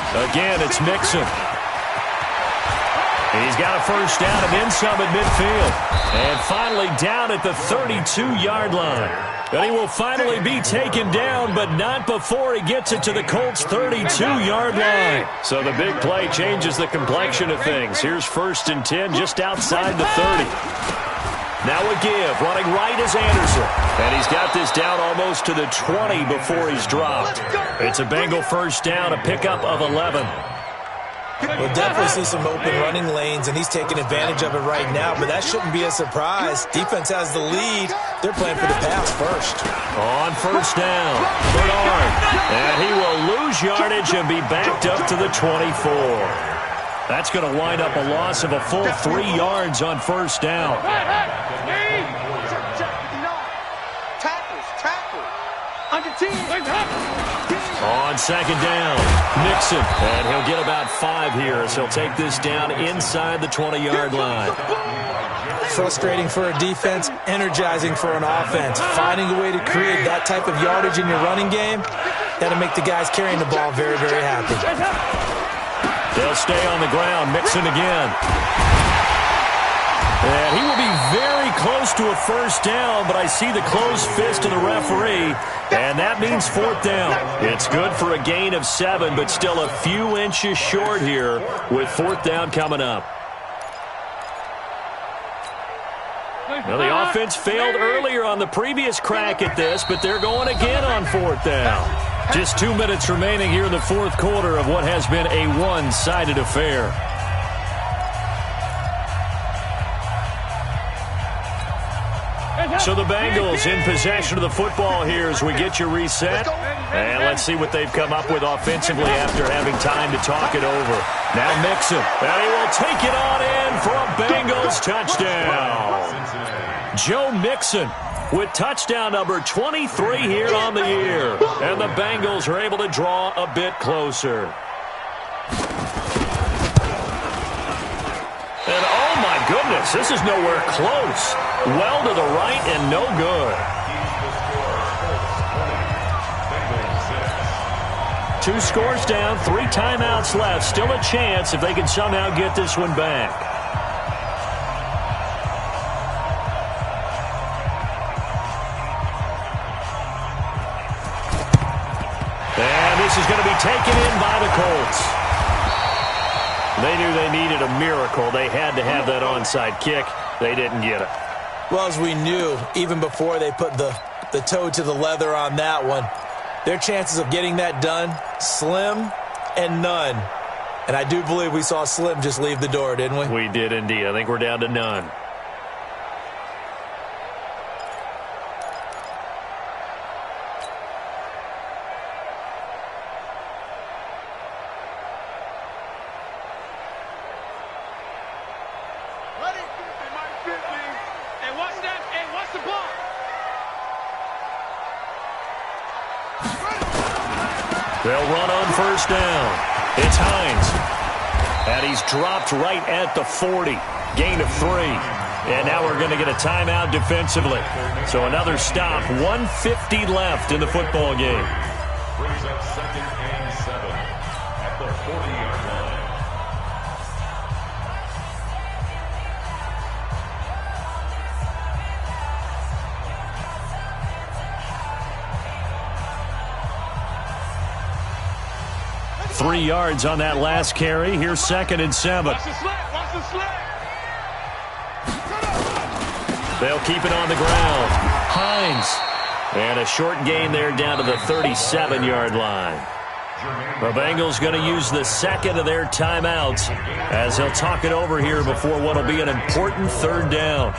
B: Again, it's Mixon. He's got a first down and then some at midfield. And finally down at the 32-yard line. And he will finally be taken down, but not before he gets it to the Colts' 32-yard line. So the big play changes the complexion of things. Here's 1st and 10 just outside the 30. Now a give. Running right is Anderson. And he's got this down almost to the 20 before he's dropped. It's a Bengal first down, a pickup of 11.
C: We'll definitely see some open running lanes, and he's taking advantage of it right now, but that shouldn't be a surprise. Defense has the lead. They're playing for the pass first.
B: On first down, Bernard. And he will lose yardage and be backed up to the 24. That's going to wind up a loss of a full 3 yards on first down. On second down, Mixon. And he'll get about 5 here as he'll take this down inside the 20-yard line.
C: Frustrating for a defense, energizing for an offense. Finding a way to create that type of yardage in your running game, that'll make the guys carrying the ball very, very happy.
B: They'll stay on the ground. Mixon again. And he will be very close to a first down, but I see the closed fist of the referee, and that means 4th down. It's good for a gain of 7, but still a few inches short here with 4th down coming up. Well, the offense failed earlier on the previous crack at this, but they're going again on 4th down. Just 2 minutes remaining here in the 4th quarter of what has been a one-sided affair. So the Bengals in possession of the football here as we get you reset. And let's see what they've come up with offensively after having time to talk it over. Now Mixon. And he will take it on in for a Bengals touchdown. Joe Mixon with touchdown number 23 here on the year. And the Bengals are able to draw a bit closer. And oh my goodness, this is nowhere close. Well to the right and no good. 2 scores down, 3 timeouts left. Still a chance if they can somehow get this one back. And this is going to be taken in by the Colts. They knew they needed a miracle. They had to have that onside kick. They didn't get it.
C: Well, as we knew, even before they put the toe to the leather on that one, their chances of getting that done, slim and none. And I do believe we saw Slim just leave the door, didn't we?
B: We did indeed. I think we're down to none. They'll run on first down. It's Hines. And he's dropped right at the 40. Gain of 3. And now we're going to get a timeout defensively. So another stop, 1:50 left in the football game.
D: Brings up 2nd and 7 at the 40-yard line.
B: Three yards on that last carry. Here's 2nd and 7.
F: Watch the slant. Watch the slant.
B: They'll keep it on the ground. Hines. And a short gain there down to the 37-yard line. The Bengals going to use the second of their timeouts as they'll talk it over here before what will be an important 3rd down.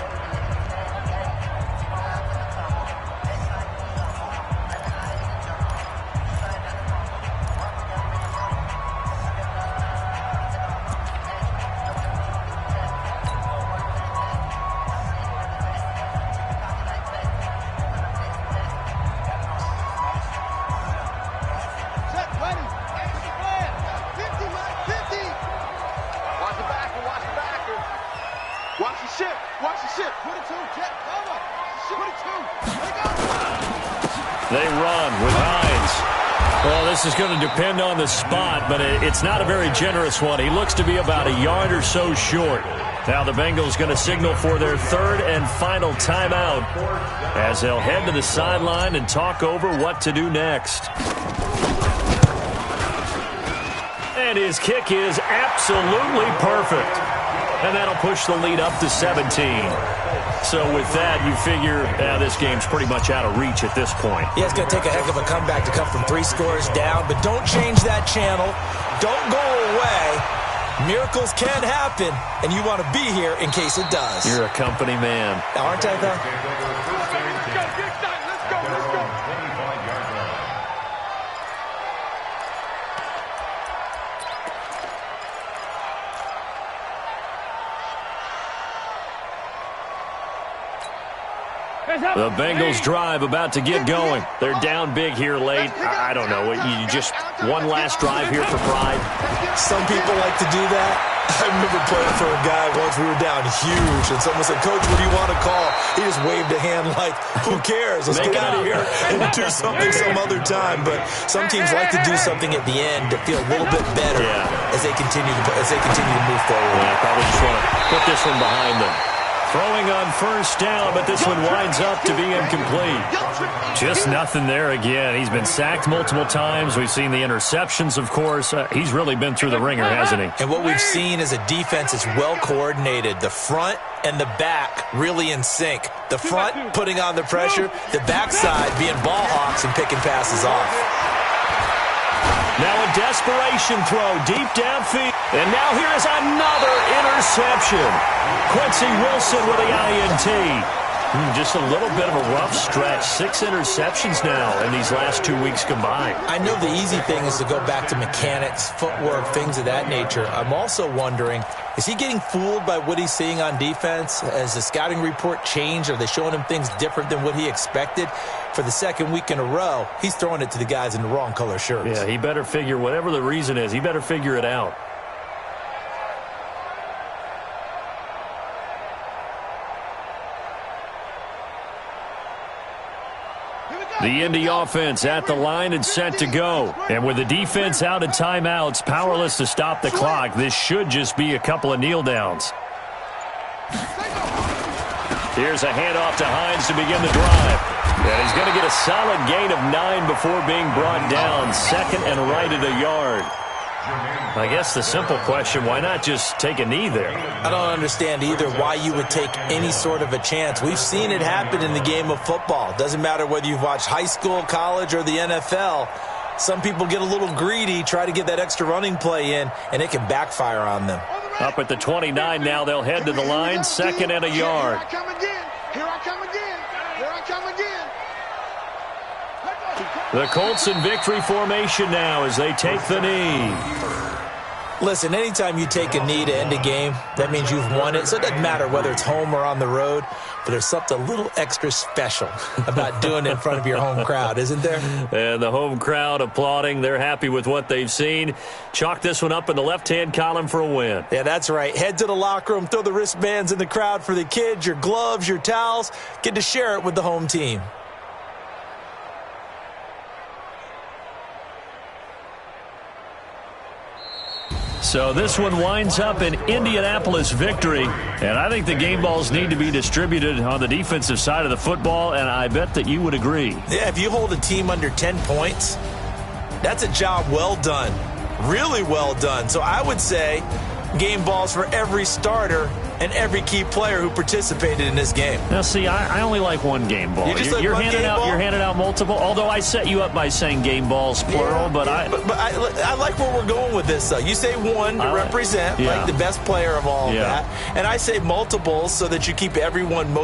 B: They run with Hines. Well, this is going to depend on the spot, but it's not a very generous one. He looks to be about a yard or so short. Now the Bengals going to signal for their 3rd and final timeout as they'll head to the sideline and talk over what to do next. And his kick is absolutely perfect. And that'll push the lead up to 17. So with that, you figure this game's pretty much out of reach at this point.
C: Yeah, it's going to take a heck of a comeback to come from 3 scores down, but don't change that channel. Don't go away. Miracles can happen, and you want to be here in case it does.
B: You're a company man.
C: Aren't I, though?
F: Let's go.
B: The Bengals drive about to get going. They're down big here late. I don't know. You just one last drive here for pride?
C: Some people like to do that. I remember playing for a guy once. We were down huge, and someone said, "Coach, what do you want to call?" He just waved a hand like, "Who cares? Let's get out of here and do something some other time." But some teams like to do something at the end to feel a little bit better as they continue to move forward.
B: Yeah, probably just want to put this one behind them. Throwing on 1st down, but this one winds up to be incomplete. Just nothing there again. He's been sacked multiple times. We've seen the interceptions, of course. He's really been through the ringer, hasn't he?
C: And what we've seen is a defense is well coordinated. The front and the back really in sync. The front putting on the pressure, the backside being ball hawks and picking passes off.
B: Now a desperation throw deep downfield. And now here is another interception. Quincy Wilson with the INT. Just a little bit of a rough stretch. 6 interceptions now in these last 2 weeks combined.
C: I know the easy thing is to go back to mechanics, footwork, things of that nature. I'm also wondering, is he getting fooled by what he's seeing on defense? Has the scouting report changed? Are they showing him things different than what he expected? For the 2nd week in a row, he's throwing it to the guys in the wrong color shirts.
B: Yeah, he better figure, whatever the reason is, he better figure it out. The Indy offense at the line and set to go. And with the defense out of timeouts, powerless to stop the clock, this should just be a couple of kneel downs. Here's a handoff to Hines to begin the drive. And he's going to get a solid gain of 9 before being brought down. 2nd and right at a yard. I guess the simple question, why not just take a knee there?
C: I don't understand either why you would take any sort of a chance. We've seen it happen in the game of football. Doesn't matter whether you've watched high school, college, or the NFL. Some people get a little greedy, try to get that extra running play in, and it can backfire on them.
B: Up at the 29 now, they'll head to the line, 2nd and a yard.
E: Here I come again. Here I come again. Here I come again.
B: The Colts in victory formation now as they take the knee.
C: Listen, anytime you take a knee to end a game, that means you've won it. So it doesn't matter whether it's home or on the road. but there's something a little extra special about doing it in front of your home crowd, isn't there?
B: And the home crowd applauding. They're happy with what they've seen. Chalk this one up in the left-hand column for a win.
C: Yeah, that's right. Head to the locker room, throw the wristbands in the crowd for the kids, your gloves, your towels. Get to share it with the home team.
B: So this one winds up in Indianapolis victory, and I think the game balls need to be distributed on the defensive side of the football, and I bet that you would agree.
C: Yeah, if you hold a team under 10 points, that's a job well done, really well done. So I would say game balls for every starter and every key player who participated in this game.
B: Now, see, I only like one game ball. You're handing out multiple, although I set you up by saying game balls, plural. But
C: I like where we're going with this, though. You say one to represent, like the best player of all of that. And I say multiples so that you keep everyone motivated.